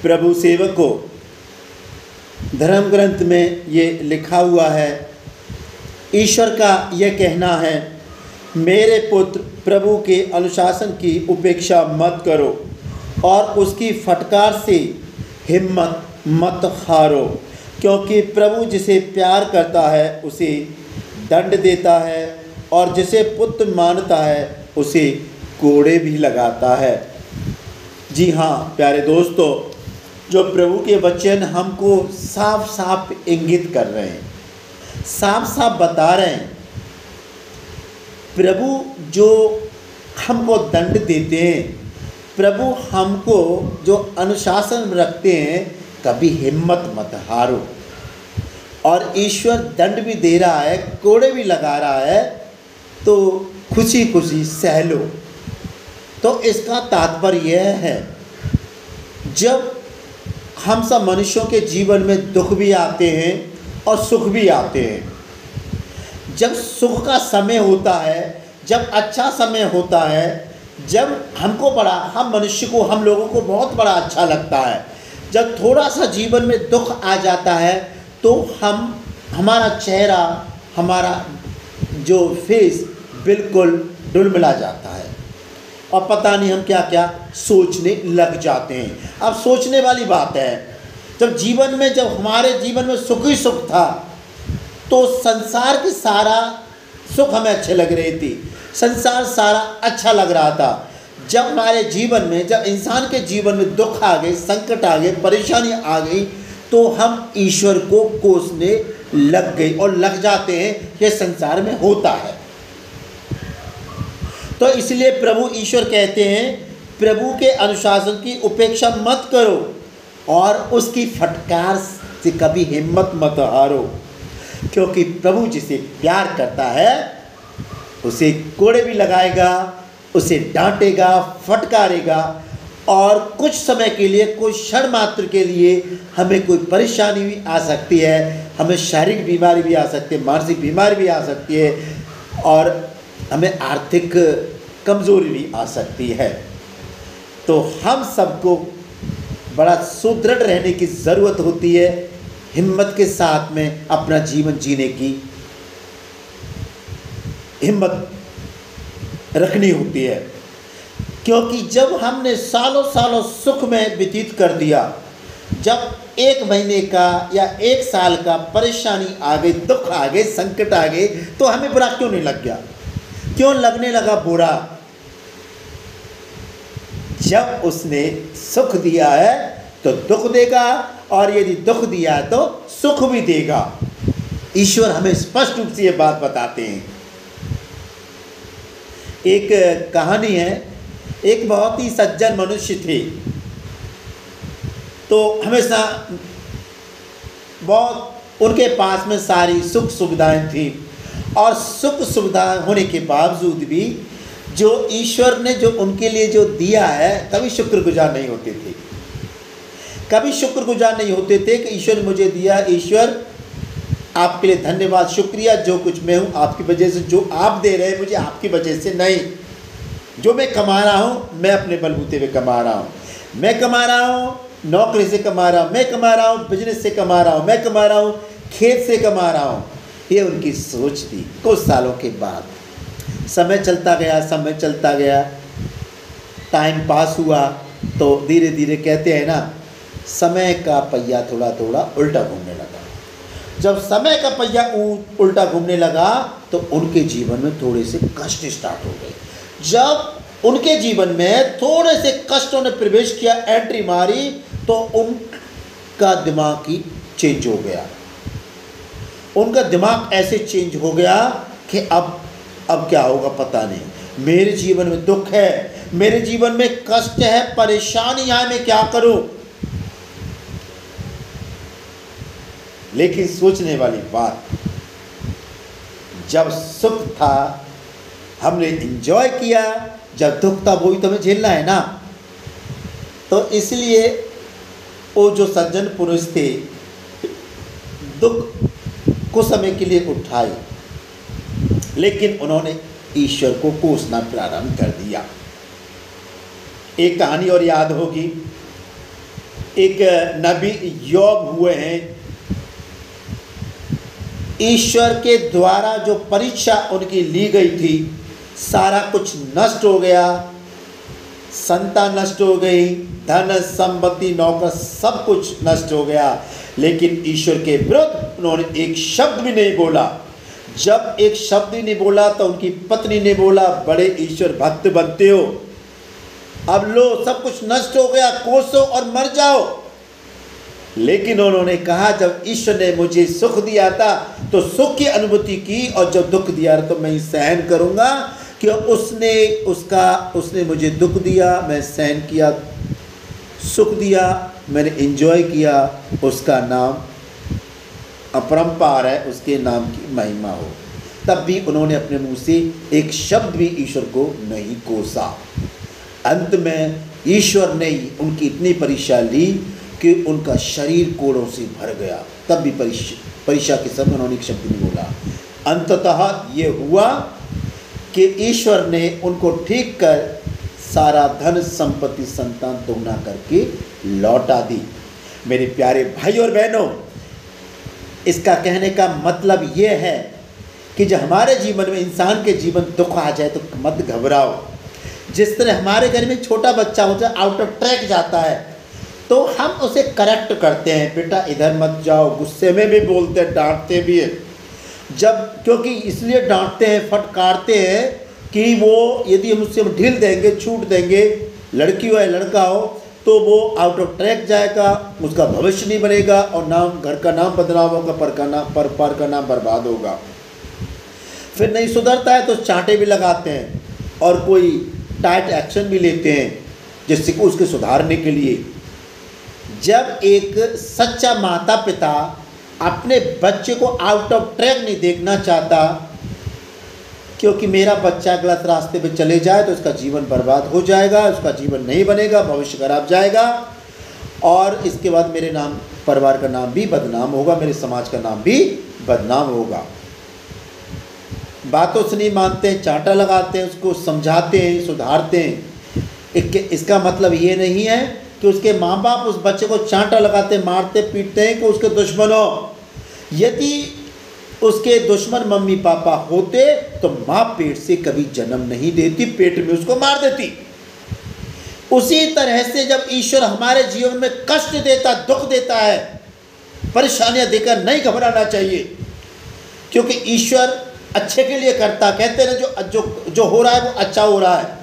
प्रभु सेवकों, धर्म ग्रंथ में ये लिखा हुआ है, ईश्वर का यह कहना है, मेरे पुत्र, प्रभु के अनुशासन की उपेक्षा मत करो और उसकी फटकार से हिम्मत मत हारो, क्योंकि प्रभु जिसे प्यार करता है उसे दंड देता है और जिसे पुत्र मानता है उसे कोड़े भी लगाता है। जी हाँ प्यारे दोस्तों, जो प्रभु के वचन हमको साफ साफ इंगित कर रहे हैं, साफ साफ बता रहे हैं, प्रभु जो हमको दंड देते हैं, प्रभु हमको जो अनुशासन में रखते हैं, कभी हिम्मत मत हारो। और ईश्वर दंड भी दे रहा है, कोड़े भी लगा रहा है, तो खुशी खुशी सह लो। तो इसका तात्पर्य यह है, जब हम सब मनुष्यों के जीवन में दुख भी आते हैं और सुख भी आते हैं, जब सुख का समय होता है, जब अच्छा समय होता है, जब हमको बड़ा, हम मनुष्य को, हम लोगों को बहुत बड़ा अच्छा लगता है, जब थोड़ा सा जीवन में दुख आ जाता है तो हमारा चेहरा, हमारा जो फेस बिल्कुल डुलमिला जाता है और पता नहीं हम क्या क्या सोचने लग जाते हैं। अब सोचने वाली बात है, जब हमारे जीवन में सुख ही सुख था तो संसार की सारा सुख हमें अच्छे लग रही थी, संसार सारा अच्छा लग रहा था। जब हमारे जीवन में, जब इंसान के जीवन में दुख आ गए, संकट आ गए, परेशानी आ गई, तो हम ईश्वर को कोसने लग गए और लग जाते हैं, ये संसार में होता है। तो इसलिए प्रभु ईश्वर कहते हैं, प्रभु के अनुशासन की उपेक्षा मत करो और उसकी फटकार से कभी हिम्मत मत हारो, क्योंकि प्रभु जिसे प्यार करता है उसे कोड़े भी लगाएगा, उसे डांटेगा, फटकारेगा, और कुछ समय के लिए, कुछ क्षण मात्र के लिए हमें कोई परेशानी भी आ सकती है, हमें शारीरिक बीमारी भी आ सकती है, मानसिक बीमारी भी आ सकती है, और हमें आर्थिक कमज़ोरी भी आ सकती है। तो हम सबको बड़ा सुदृढ़ रहने की ज़रूरत होती है, हिम्मत के साथ में अपना जीवन जीने की हिम्मत रखनी होती है, क्योंकि जब हमने सालों सालों सुख में व्यतीत कर दिया, जब 1 महीने का या 1 साल का परेशानी आ गई, दुख आ गए, संकट आ गए, तो हमें बुरा क्यों नहीं लग गया? क्यों लगने लगा बुरा? जब उसने सुख दिया है तो दुख देगा, और यदि दुख दिया है तो सुख भी देगा। ईश्वर हमें स्पष्ट रूप से ये बात बताते हैं। एक कहानी है, एक बहुत ही सज्जन मनुष्य थे, तो हमेशा बहुत उनके पास में सारी सुख सुविधाएं थी, और सुख सुविधाएं होने के बावजूद भी जो ईश्वर ने जो उनके लिए जो दिया है, कभी शुक्रगुजार नहीं होते थे, कभी शुक्रगुजार नहीं होते थे कि ईश्वर ने मुझे दिया, ईश्वर आपके लिए धन्यवाद, शुक्रिया, जो कुछ मैं हूँ आपकी वजह से, जो आप दे रहे हैं मुझे आपकी वजह से नहीं, जो मैं कमा रहा हूँ मैं अपने बलबूते पे कमा रहा हूँ, मैं कमा रहा हूँ नौकरी से कमा रहा हूँ, मैं कमा रहा हूँ बिजनेस से कमा रहा हूँ, मैं कमा रहा हूँ खेत से कमा रहा हूँ। ये उनकी सोच थी। कुछ सालों के बाद समय चलता गया, समय चलता गया, टाइम पास हुआ, तो धीरे धीरे कहते हैं ना, समय का पहिया थोड़ा थोड़ा उल्टा घूमने लगा। जब समय का पहिया उल्टा घूमने लगा तो उनके जीवन में थोड़े से कष्ट स्टार्ट हो गए। जब उनके जीवन में थोड़े से कष्टों ने प्रवेश किया, एंट्री मारी, तो उनका दिमाग ही चेंज हो गया। उनका दिमाग ऐसे चेंज हो गया कि अब क्या होगा पता नहीं, मेरे जीवन में दुख है, मेरे जीवन में कष्ट है, परेशानी है, मैं क्या करूं। लेकिन सोचने वाली बात, जब सुख था हमने एंजॉय किया, जब दुख था वो भी तो हमें झेलना है ना। तो इसलिए वो जो सज्जन पुरुष थे, दुख कुछ समय के लिए उठाए, लेकिन उन्होंने ईश्वर को कोसना प्रारंभ कर दिया। एक कहानी और याद होगी। एक नबी योब हुए हैं, ईश्वर के द्वारा जो परीक्षा उनकी ली गई थी, सारा कुछ नष्ट हो गया, संतान नष्ट हो गई, धन संपत्ति नौकर सब कुछ नष्ट हो गया, लेकिन ईश्वर के विरुद्ध उन्होंने एक शब्द भी नहीं बोला। जब एक शब्द ही नहीं बोला तो उनकी पत्नी ने बोला, बड़े ईश्वर भक्त बनते हो, अब लो सब कुछ नष्ट हो गया, कोसो और मर जाओ। लेकिन उन्होंने कहा, जब ईश्वर ने मुझे सुख दिया था तो सुख की अनुभूति की, और जब दुख दिया तो मैं सहन करूंगा, कि उसने मुझे दुख दिया, मैं सहन किया, सुख दिया, मैंने एंजॉय किया, उसका नाम अपरंपार है, उसके नाम की महिमा हो। तब भी उन्होंने अपने मुंह से एक शब्द भी ईश्वर को नहीं कोसा। अंत में ईश्वर ने उनकी इतनी परीक्षा ली कि उनका शरीर कोड़ों से भर गया, तब भी परीक्षा के समय उन्होंने एक शब्द नहीं बोला। अंततः ये हुआ कि ईश्वर ने उनको ठीक कर सारा धन संपत्ति संतान दोगुना करके लौटा दी। मेरे प्यारे भाई और बहनों, इसका कहने का मतलब ये है कि जब हमारे जीवन में, इंसान के जीवन दुख आ जाए तो मत घबराओ। जिस तरह हमारे घर में छोटा बच्चा हो जाए, आउट ऑफ ट्रैक जाता है, तो हम उसे करेक्ट करते हैं, बेटा इधर मत जाओ, गुस्से में भी बोलते हैं, डांटते भी हैं। क्योंकि इसलिए डांटते हैं, फटकारते हैं कि वो यदि हम उससे ढील देंगे, छूट देंगे, लड़की हो या लड़का हो, तो वो आउट ऑफ ट्रैक जाएगा, उसका भविष्य नहीं बनेगा, और नाम, घर का नाम बदनाम होगा, पर का नाम बर्बाद होगा। फिर नहीं सुधरता है तो चांटे भी लगाते हैं और कोई टाइट एक्शन भी लेते हैं जिससे कि उसके सुधारने के लिए। जब एक सच्चा माता पिता अपने बच्चे को आउट ऑफ ट्रैक नहीं देखना चाहता, क्योंकि मेरा बच्चा गलत रास्ते पे चले जाए तो उसका जीवन बर्बाद हो जाएगा, उसका जीवन नहीं बनेगा, भविष्य खराब जाएगा, और इसके बाद मेरे नाम, परिवार का नाम भी बदनाम होगा, मेरे समाज का नाम भी बदनाम होगा। बातों से नहीं मानते हैं, चांटा लगाते हैं, उसको समझाते हैं, सुधारते हैं। इसका मतलब ये नहीं है कि उसके माँ बाप उस बच्चे को चांटा लगाते, मारते, पीटते हैं कि उसके दुश्मन हो। यदि उसके दुश्मन मम्मी पापा होते तो माँ पेट से कभी जन्म नहीं देती, पेट में उसको मार देती। उसी तरह से जब ईश्वर हमारे जीवन में कष्ट देता, दुख देता है, परेशानियां देकर नहीं घबराना चाहिए, क्योंकि ईश्वर अच्छे के लिए करता। कहते हैं जो हो रहा है वो अच्छा हो रहा है।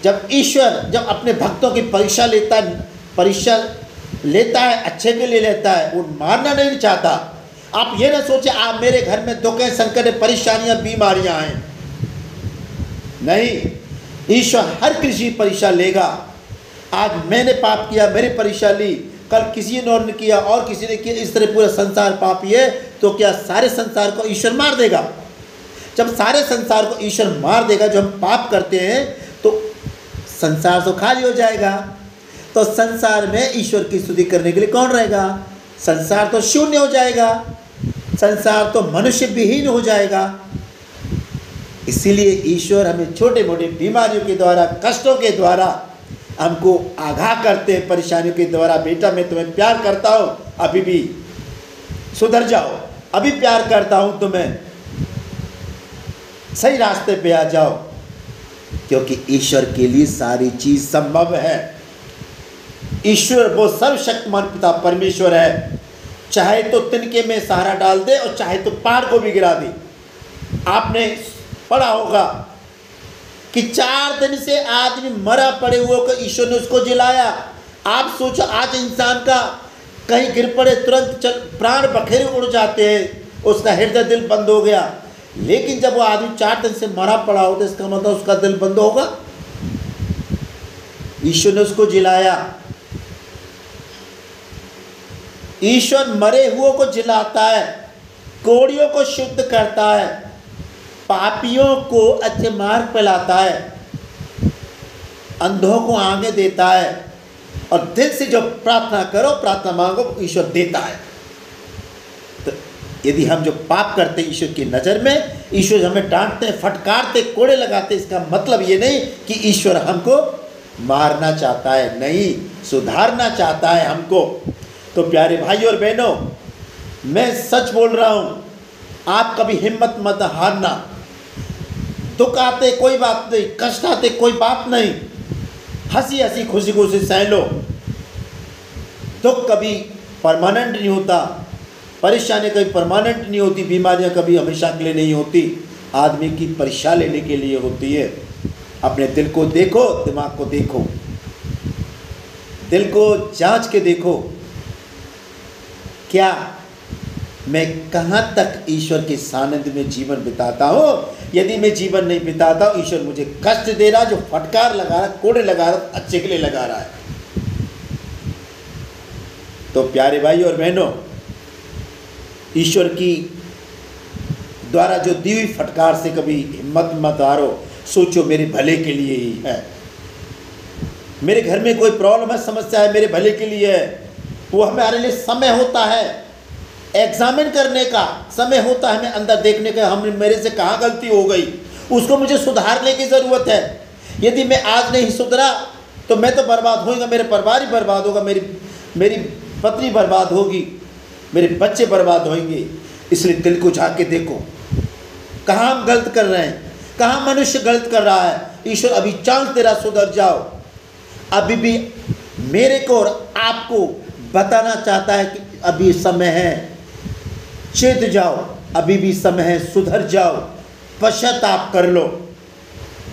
जब ईश्वर जब अपने भक्तों की परीक्षा लेता है, अच्छे के लिए लेता है, वो मारना नहीं चाहता। आप ये ना सोचे आप मेरे घर में दुख है, संकट है, परेशानियां, बीमारियां हैं, नहीं, ईश्वर हर किसी परीक्षा लेगा। आज मैंने पाप किया, मेरी परीक्षा ली, कल किसी ने किया और किसी ने किया, इस तरह पूरा संसार पापी है, तो क्या सारे संसार को ईश्वर मार देगा? जब सारे संसार को ईश्वर मार देगा, जो हम पाप करते हैं, तो संसार तो खाली हो जाएगा। तो संसार में ईश्वर की स्तुति करने के लिए कौन रहेगा? संसार तो शून्य हो जाएगा, संसार तो मनुष्य विहीन हो जाएगा। इसीलिए ईश्वर हमें छोटे मोटे बीमारियों के द्वारा, कष्टों के द्वारा हमको आगाह करते हैं, परेशानियों के द्वारा। बेटा मैं तुम्हें प्यार करता हूँ, अभी भी सुधर जाओ, अभी प्यार करता हूँ तुम्हें, सही रास्ते पे आ जाओ, क्योंकि ईश्वर के लिए सारी चीज संभव है। ईश्वर वो सर्वशक्तिमान पिता परमेश्वर है, चाहे तो तिनके में सहारा डाल दे और चाहे तो पहाड़ को भी गिरा दे। आपने पढ़ा होगा कि 4 दिन से आदमी मरा पड़े हुए को ईश्वर ने उसको जिलाया। आप सोचो, आज इंसान का कहीं गिर पड़े तुरंत प्राण बखेरे उड़ जाते हैं, उसका हृदय दिल बंद हो गया। लेकिन जब वो आदमी 4 दिन से मरा पड़ा हो तो इसका मतलब उसका दिल बंद होगा? ईश्वर ने उसको जिलाया। ईश्वर मरे हुए को जिलाता है, कोड़ियों को शुद्ध करता है, पापियों को अच्छे मार्ग पे लाता है, अंधों को आगे देता है, और दिल से जो प्रार्थना करो, प्रार्थना मांगो, ईश्वर देता है। तो यदि हम जो पाप करते हैं ईश्वर की नज़र में, ईश्वर हमें डांटते हैं, फटकारते, कोड़े लगाते, इसका मतलब ये नहीं कि ईश्वर हमको मारना चाहता है, नहीं, सुधारना चाहता है हमको। तो प्यारे भाई और बहनों, मैं सच बोल रहा हूँ, आप कभी हिम्मत मत हारना। दुख आते कोई बात नहीं, कष्ट आते कोई बात नहीं, हंसी हंसी खुशी खुशी सह लो। दुख कभी परमानेंट नहीं होता, परेशानी कभी परमानेंट नहीं होती, बीमारियां कभी हमेशा के लिए नहीं होती, आदमी की परीक्षा लेने के लिए होती है। अपने दिल को देखो, दिमाग को देखो, दिल को जांच के देखो, क्या मैं कहाँ तक ईश्वर के सानिध्य में जीवन बिताता हूँ। यदि मैं जीवन नहीं बिताता हूँ, ईश्वर मुझे कष्ट दे रहा, जो फटकार लगा रहा, कोड़े लगा रहा, अच्छे के लिए लगा रहा है। तो प्यारे भाई और बहनों, ईश्वर की द्वारा जो दी हुई फटकार से कभी हिम्मत मत हारो। सोचो मेरे भले के लिए ही है, मेरे घर में कोई प्रॉब्लम है, समस्या है, मेरे भले के लिए है। वो हमारे लिए समय होता है, एग्जामिन करने का समय होता है, हमें अंदर देखने का, हम मेरे से कहाँ गलती हो गई, उसको मुझे सुधारने की ज़रूरत है। यदि मैं आज नहीं सुधरा तो मैं तो बर्बाद होऊंगा, मेरे परिवार ही बर्बाद होगा, मेरी पत्नी बर्बाद होगी, मेरे बच्चे बर्बाद होंगे। इसलिए दिल को झाँक के देखो, कहाँ हम गलत कर रहे हैं, कहाँ मनुष्य गलत कर रहा है। ईश्वर अभी चांस तेरा सुधर जाओ, अभी भी मेरे को और आपको बताना चाहता है कि अभी समय है, चेत जाओ, अभी भी समय है, सुधर जाओ, पश्चाताप कर लो,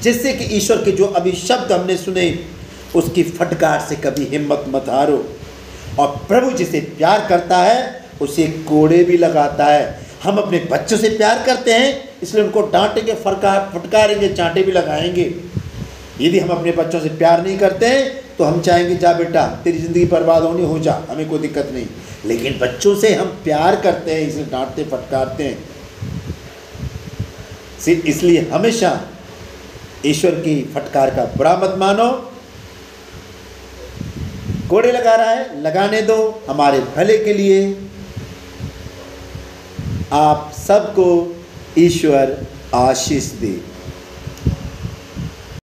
जिससे कि ईश्वर के जो अभी शब्द हमने सुने उसकी फटकार से कभी हिम्मत मत हारो। और प्रभु जिसे प्यार करता है उसे कोड़े भी लगाता है। हम अपने बच्चों से प्यार करते हैं, इसलिए उनको डांटेंगे, फटकारेंगे, चांटे भी लगाएंगे। यदि हम अपने बच्चों से प्यार नहीं करते हैं तो हम चाहेंगे जा बेटा तेरी ज़िंदगी बर्बाद होनी, हो जा, हमें कोई दिक्कत नहीं। लेकिन बच्चों से हम प्यार करते हैं, इसलिए डांटते फटकारते हैं। इसलिए हमेशा ईश्वर की फटकार का बुरा मत मानो। कोड़े लगा रहा है, लगाने दो, हमारे भले के लिए। आप सबको ईश्वर आशीष दे।